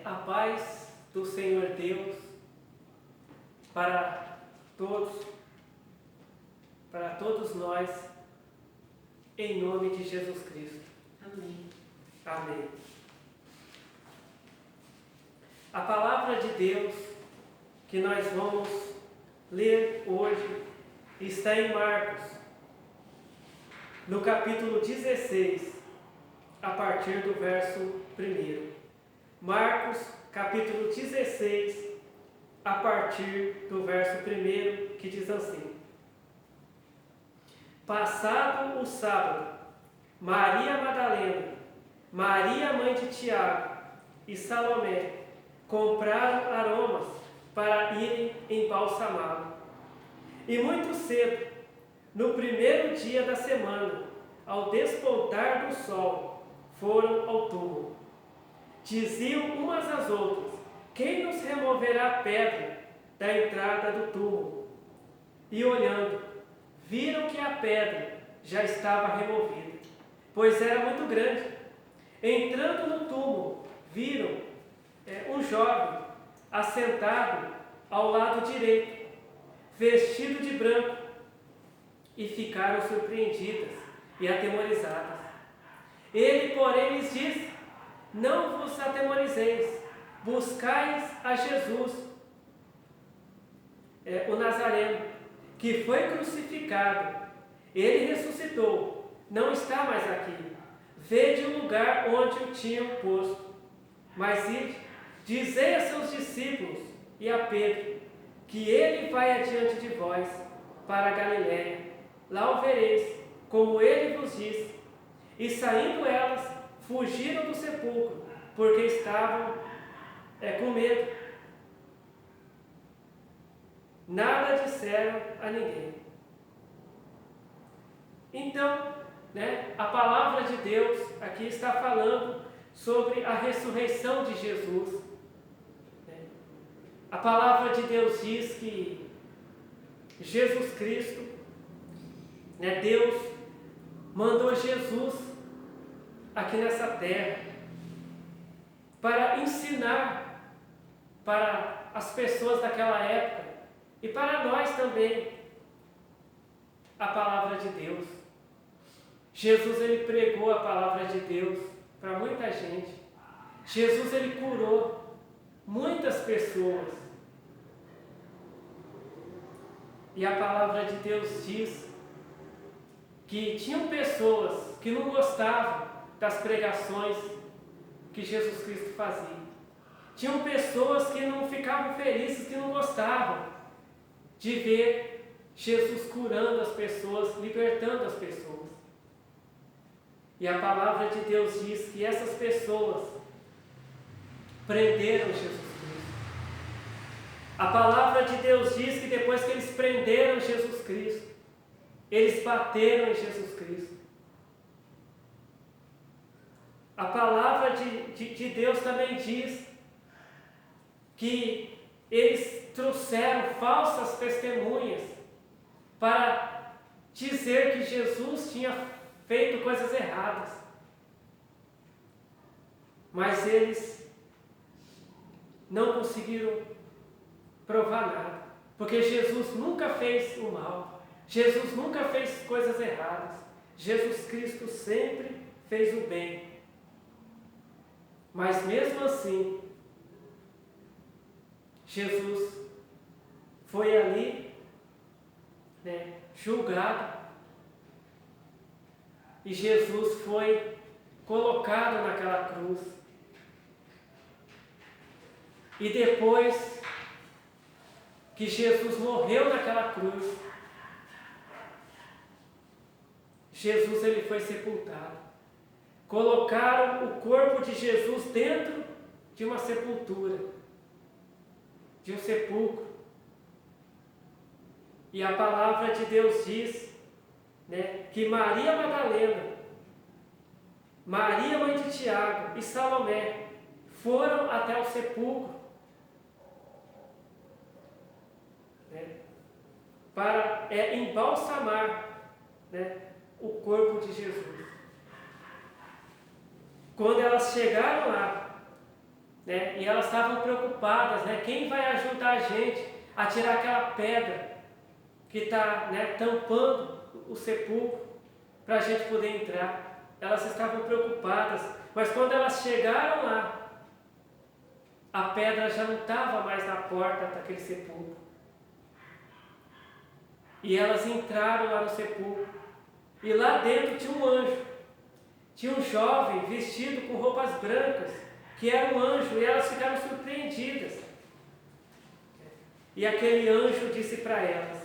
A paz do Senhor Deus para todos nós, em nome de Jesus Cristo. Amém. Amém. A palavra de Deus que nós vamos ler hoje está em Marcos, no capítulo 16, a partir do verso 1. Marcos, capítulo 16, a partir do verso 1, que diz assim: Passado o sábado, Maria Madalena, Maria mãe de Tiago e Salomé compraram aromas para irem embalsamá-lo. E muito cedo, no primeiro dia da semana, ao despontar do sol, foram ao túmulo. Diziam umas às outras: quem nos removerá a pedra da entrada do túmulo? E olhando, viram que a pedra já estava removida, pois era muito grande. Entrando no túmulo, viram um jovem assentado ao lado direito, vestido de branco, e ficaram surpreendidas e atemorizadas. Ele, porém, lhes disse: não vos atemorizeis, buscais a Jesus, o Nazareno, que foi crucificado. Ele ressuscitou, não está mais aqui. Vede o lugar onde o tinham posto. Mas ide, dizei a seus discípulos e a Pedro, que ele vai adiante de vós para a Galiléia. Lá o vereis, como ele vos disse. E saindo elas, fugiram do sepulcro, porque estavam com medo. Nada disseram a ninguém. Então, a palavra de Deus aqui está falando sobre a ressurreição de Jesus. A palavra de Deus diz que Jesus Cristo, Deus mandou Jesus aqui nessa terra para ensinar para as pessoas daquela época e para nós também a palavra de Deus. Jesus, ele pregou a palavra de Deus para muita gente. Jesus, ele curou muitas pessoas. E a palavra de Deus diz que tinham pessoas que não gostavam das pregações que Jesus Cristo fazia. Tinham pessoas que não ficavam felizes, que não gostavam de ver Jesus curando as pessoas, libertando as pessoas. E a palavra de Deus diz que essas pessoas prenderam Jesus Cristo. A palavra de Deus diz que depois que eles prenderam Jesus Cristo, eles bateram em Jesus Cristo. A palavra de Deus também diz que eles trouxeram falsas testemunhas para dizer que Jesus tinha feito coisas erradas. Mas eles não conseguiram provar nada, porque Jesus nunca fez o mal. Jesus nunca fez coisas erradas. Jesus Cristo sempre fez o bem. Mas mesmo assim, Jesus foi ali, julgado. E Jesus foi colocado naquela cruz. E depois que Jesus morreu naquela cruz, Jesus, ele foi sepultado. Colocaram o corpo de Jesus dentro de uma sepultura, de um sepulcro. E a palavra de Deus diz, que Maria Madalena, Maria mãe de Tiago e Salomé foram até o sepulcro para embalsamar o corpo de Jesus. Quando elas chegaram lá, né? E elas estavam preocupadas, né? Quem vai ajudar a gente a tirar aquela pedra que está, né, tampando o sepulcro para a gente poder entrar? Elas estavam preocupadas, mas quando elas chegaram lá, a pedra já não estava mais na porta daquele sepulcro. E elas entraram lá no sepulcro. E lá dentro tinha um anjo. Tinha um jovem vestido com roupas brancas, que era um anjo, e elas ficaram surpreendidas. E aquele anjo disse para elas: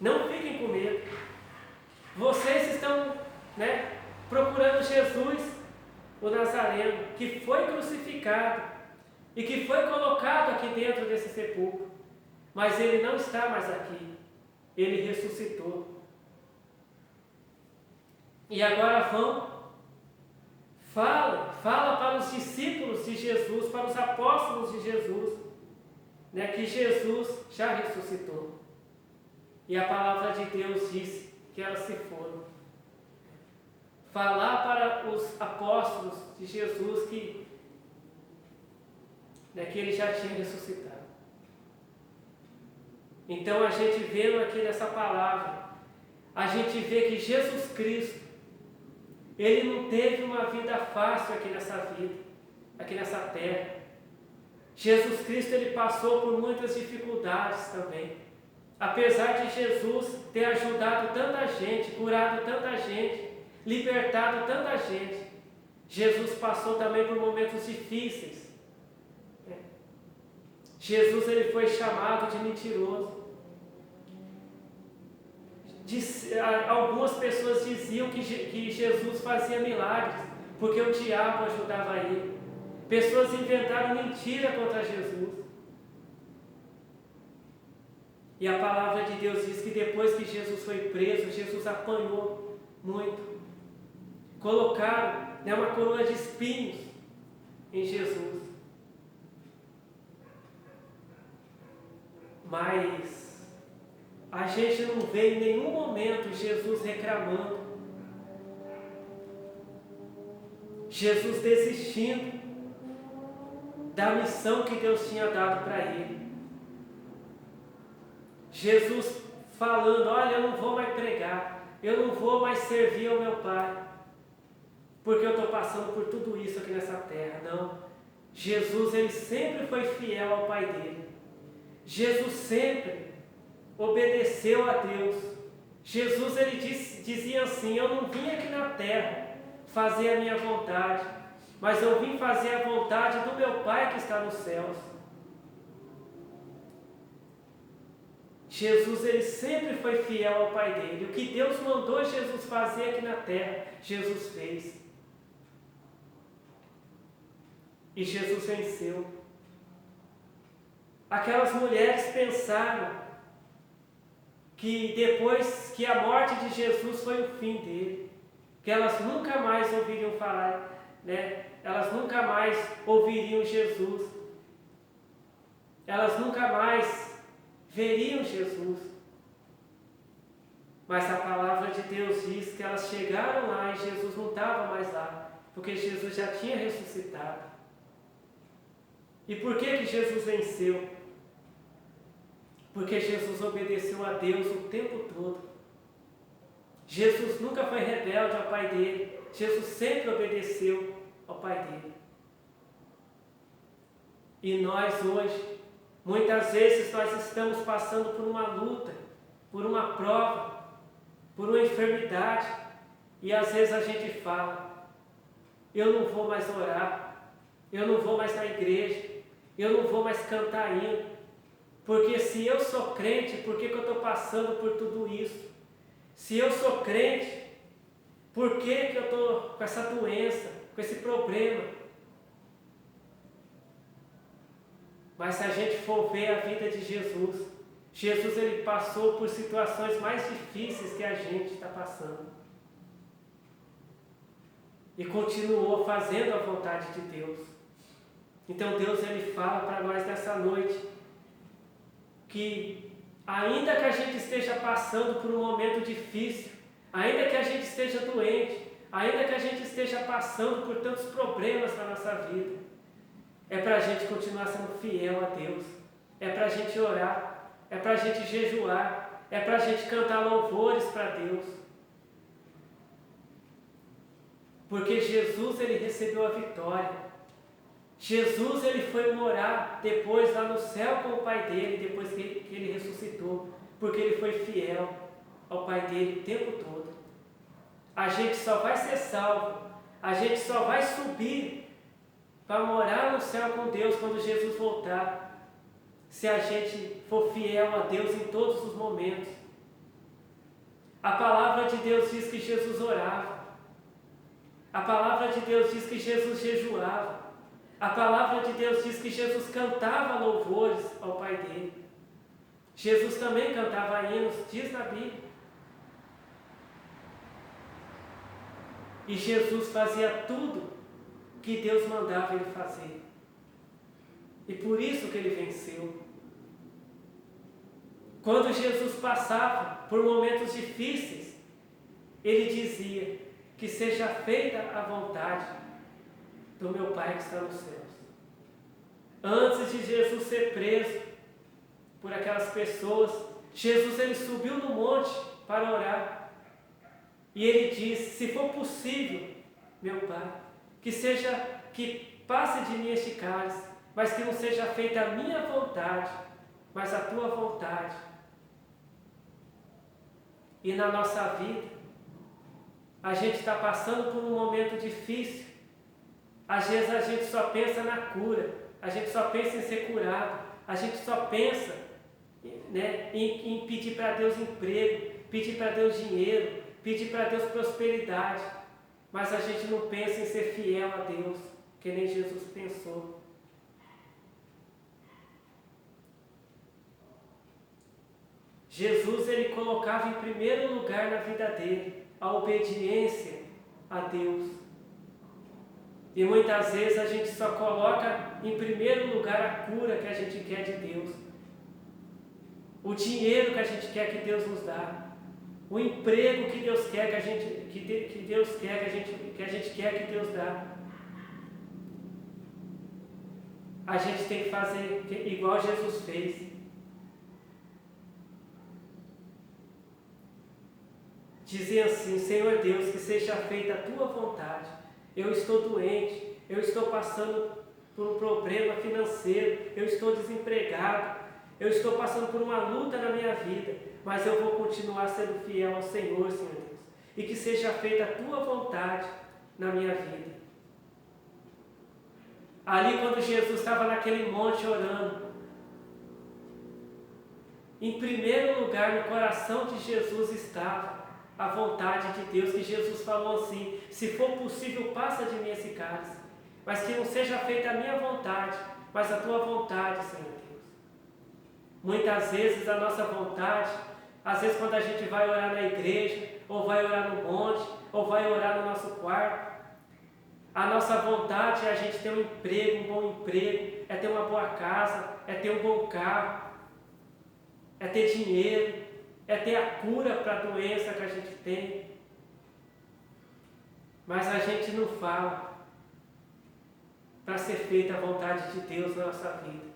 não fiquem com medo. Vocês estão, né, procurando Jesus, o Nazareno, que foi crucificado e que foi colocado aqui dentro desse sepulcro. Mas ele não está mais aqui. Ele ressuscitou. E agora fala para os discípulos de Jesus, para os apóstolos de Jesus, né, que Jesus já ressuscitou. E a palavra de Deus diz que elas se foram. Falar para os apóstolos de Jesus que ele já tinha ressuscitado. Então a gente vendo aqui nessa palavra, a gente vê que Jesus Cristo, ele não teve uma vida fácil aqui nessa vida, aqui nessa terra. Jesus Cristo, ele passou por muitas dificuldades também. Apesar de Jesus ter ajudado tanta gente, curado tanta gente, libertado tanta gente, Jesus passou também por momentos difíceis. Jesus, ele foi chamado de mentiroso. Algumas pessoas diziam que Jesus fazia milagres, porque o diabo ajudava ele. Pessoas inventaram mentira contra Jesus. E a palavra de Deus diz que depois que Jesus foi preso, Jesus apanhou muito. Colocaram, né, uma coroa de espinhos em Jesus. Mas a gente não vê em nenhum momento Jesus reclamando, Jesus desistindo da missão que Deus tinha dado para ele. Jesus falando: olha, eu não vou mais pregar, eu não vou mais servir ao meu Pai, porque eu estou passando por tudo isso aqui nessa terra. Não, Jesus, ele sempre foi fiel ao Pai dele. Jesus sempre obedeceu a Deus. Jesus, ele dizia assim: eu não vim aqui na terra fazer a minha vontade, mas eu vim fazer a vontade do meu Pai que está nos céus. Jesus, ele sempre foi fiel ao Pai dele. O que Deus mandou Jesus fazer aqui na terra, Jesus fez. E Jesus venceu. Aquelas mulheres pensaram que depois que a morte de Jesus foi o fim dele, que elas nunca mais ouviriam falar, né? Elas nunca mais ouviriam Jesus, elas nunca mais veriam Jesus. Mas a palavra de Deus diz que elas chegaram lá e Jesus não estava mais lá, porque Jesus já tinha ressuscitado. E por que Jesus venceu? Porque Jesus obedeceu a Deus o tempo todo. Jesus nunca foi rebelde ao Pai dele. Jesus sempre obedeceu ao Pai dele. E nós hoje, muitas vezes nós estamos passando por uma luta, por uma prova, por uma enfermidade. E às vezes a gente fala: eu não vou mais orar, eu não vou mais na igreja, eu não vou mais cantar hino. Porque se eu sou crente, por que eu estou passando por tudo isso? Se eu sou crente, por que eu estou com essa doença, com esse problema? Mas se a gente for ver a vida de Jesus, Jesus, ele passou por situações mais difíceis que a gente está passando. E continuou fazendo a vontade de Deus. Então Deus, ele fala para nós nessa noite que ainda que a gente esteja passando por um momento difícil, ainda que a gente esteja doente, ainda que a gente esteja passando por tantos problemas na nossa vida, é para a gente continuar sendo fiel a Deus, é para a gente orar, é para a gente jejuar, é para a gente cantar louvores para Deus. Porque Jesus, ele recebeu a vitória. Jesus, ele foi morar depois lá no céu com o Pai dele, depois que ele ressuscitou, porque ele foi fiel ao Pai dele o tempo todo. A gente só vai ser salvo, a gente só vai subir para morar no céu com Deus quando Jesus voltar, se a gente for fiel a Deus em todos os momentos. A palavra de Deus diz que Jesus orava. A palavra de Deus diz que Jesus jejuava. A palavra de Deus diz que Jesus cantava louvores ao Pai dele. Jesus também cantava hinos, diz na Bíblia. E Jesus fazia tudo que Deus mandava ele fazer. E por isso que ele venceu. Quando Jesus passava por momentos difíceis, ele dizia que seja feita a vontade do meu Pai que está nos céus. Antes de Jesus ser preso por aquelas pessoas, Jesus ele subiu no monte para orar. E ele disse: se for possível, meu Pai, que passe de mim este cálice, mas que não seja feita a minha vontade, mas a tua vontade. E na nossa vida, a gente está passando por um momento difícil. Às vezes a gente só pensa na cura, a gente só pensa em ser curado, a gente só pensa, né, em pedir para Deus emprego, pedir para Deus dinheiro, pedir para Deus prosperidade, mas a gente não pensa em ser fiel a Deus, que nem Jesus pensou. Jesus, ele colocava em primeiro lugar na vida dele a obediência a Deus. E muitas vezes a gente só coloca em primeiro lugar a cura que a gente quer de Deus, o dinheiro que a gente quer que Deus nos dá, o emprego que Deus quer que a gente quer que Deus dá. A gente tem que fazer igual Jesus fez. Dizer assim: Senhor Deus, que seja feita a tua vontade. Eu estou doente, eu estou passando por um problema financeiro, eu estou desempregado, eu estou passando por uma luta na minha vida, mas eu vou continuar sendo fiel ao Senhor, Senhor Deus. E que seja feita a tua vontade na minha vida. Ali, quando Jesus estava naquele monte orando, em primeiro lugar no coração de Jesus estava a vontade de Deus, que Jesus falou assim: se for possível, passa de mim esse cálice, mas que não seja feita a minha vontade, mas a tua vontade, Senhor Deus. Muitas vezes a nossa vontade, às vezes quando a gente vai orar na igreja, ou vai orar no monte, ou vai orar no nosso quarto, a nossa vontade é a gente ter um emprego, um bom emprego, é ter uma boa casa, é ter um bom carro, é ter dinheiro, é ter a cura para a doença que a gente tem. Mas a gente não fala para ser feita a vontade de Deus na nossa vida.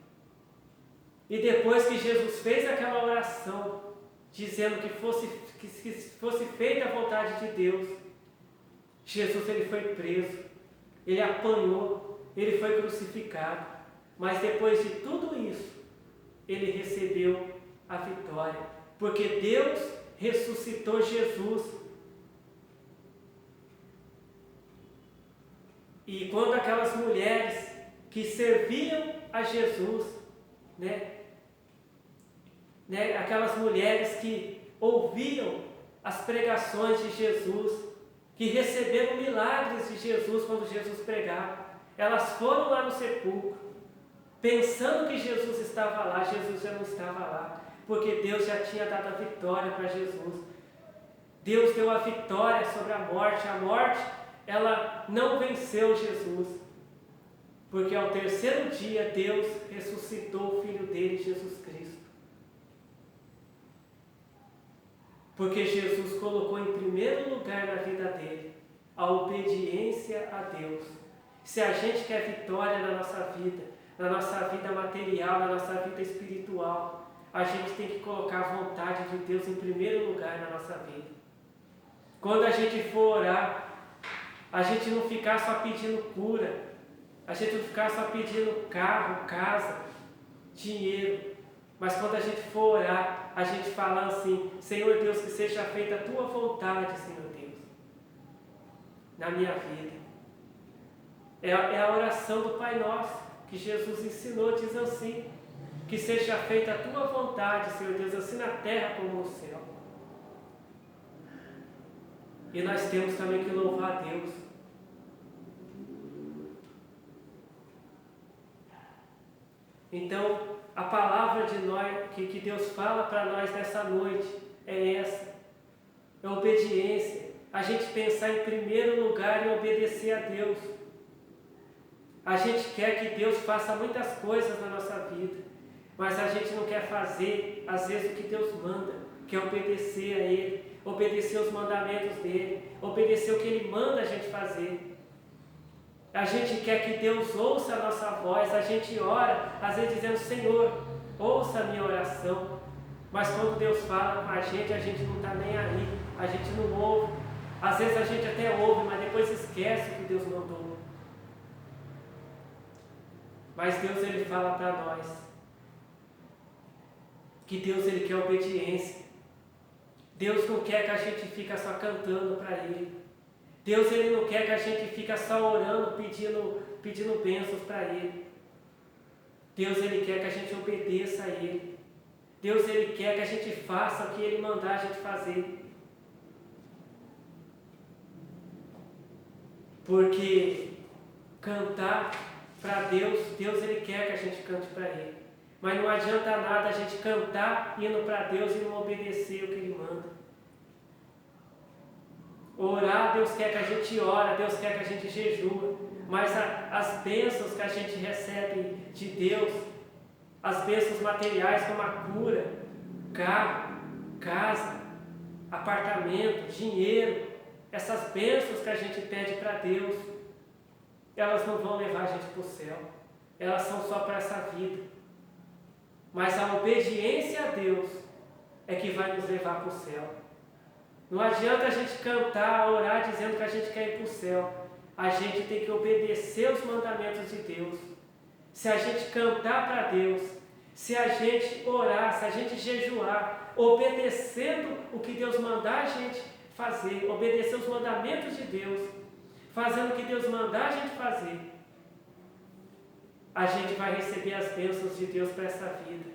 E depois que Jesus fez aquela oração, dizendo que fosse feita a vontade de Deus, Jesus ele foi preso, ele apanhou, ele foi crucificado. Mas depois de tudo isso, ele recebeu a vitória. Porque Deus ressuscitou Jesus. E quando aquelas mulheres que serviam a Jesus, aquelas mulheres que ouviam as pregações de Jesus, que receberam milagres de Jesus quando Jesus pregava, elas foram lá no sepulcro, pensando que Jesus estava lá. Jesus já não estava lá, porque Deus já tinha dado a vitória para Jesus. Deus deu a vitória sobre a morte. A morte, ela não venceu Jesus, porque ao terceiro dia Deus ressuscitou o Filho dele, Jesus Cristo. Porque Jesus colocou em primeiro lugar na vida dele a obediência a Deus. Se a gente quer vitória na nossa vida material, na nossa vida espiritual, a gente tem que colocar a vontade de Deus em primeiro lugar na nossa vida. Quando a gente for orar, a gente não ficar só pedindo cura, a gente não ficar só pedindo carro, casa, dinheiro, mas quando a gente for orar, a gente fala assim: Senhor Deus, que seja feita a tua vontade, Senhor Deus, na minha vida. É a oração do Pai Nosso, que Jesus ensinou, diz assim: que seja feita a tua vontade, Senhor Deus, assim na terra como no céu. E nós temos também que louvar a Deus. Então, a palavra de nós, que Deus fala para nós nessa noite é essa: é obediência. A gente pensar em primeiro lugar em obedecer a Deus. A gente quer que Deus faça muitas coisas na nossa vida, mas a gente não quer fazer, às vezes, o que Deus manda, que é obedecer a Ele, obedecer os mandamentos dEle, obedecer o que Ele manda a gente fazer. A gente quer que Deus ouça a nossa voz, a gente ora, às vezes dizendo: Senhor, ouça a minha oração. Mas quando Deus fala com a gente não está nem aí, a gente não ouve. Às vezes a gente até ouve, mas depois esquece o que Deus mandou. Mas Deus, Ele fala para nós que Deus, Ele quer obediência. Deus não quer que a gente fique só cantando para Ele. Deus, Ele não quer que a gente fique só orando, pedindo bênçãos para Ele. Deus, Ele quer que a gente obedeça a Ele. Deus, Ele quer que a gente faça o que Ele mandar a gente fazer. Porque cantar para Deus, Ele quer que a gente cante para Ele. Mas não adianta nada a gente cantar indo para Deus e não obedecer o que Ele manda. Orar, Deus quer que a gente ora, Deus quer que a gente jejua. Mas as bênçãos que a gente recebe de Deus, as bênçãos materiais como a cura, carro, casa, apartamento, dinheiro, essas bênçãos que a gente pede para Deus, elas não vão levar a gente para o céu. Elas são só para essa vida. Mas a obediência a Deus é que vai nos levar para o céu. Não adianta a gente cantar, orar, dizendo que a gente quer ir para o céu. A gente tem que obedecer os mandamentos de Deus. Se a gente cantar para Deus, se a gente orar, se a gente jejuar, obedecendo o que Deus mandar a gente fazer, obedecer os mandamentos de Deus, fazendo o que Deus mandar a gente fazer, a gente vai receber as bênçãos de Deus para essa vida.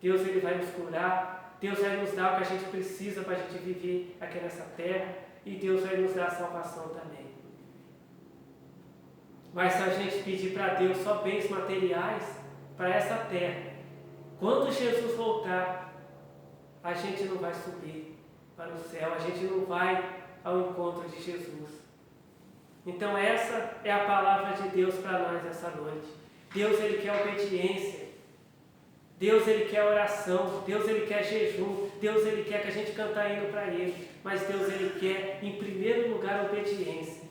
Deus, Ele vai nos curar, Deus vai nos dar o que a gente precisa para a gente viver aqui nessa terra, e Deus vai nos dar a salvação também. Mas se a gente pedir para Deus só bens materiais para essa terra, quando Jesus voltar, a gente não vai subir para o céu, a gente não vai ao encontro de Jesus. Então essa é a palavra de Deus para nós essa noite. Deus, Ele quer obediência. Deus, Ele quer oração. Deus, Ele quer jejum. Deus, Ele quer que a gente cante indo para Ele. Mas Deus, Ele quer, em primeiro lugar, obediência.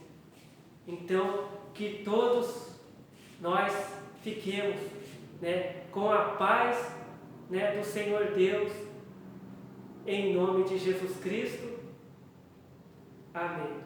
Então, que todos nós fiquemos, com a paz, do Senhor Deus, em nome de Jesus Cristo. Amém.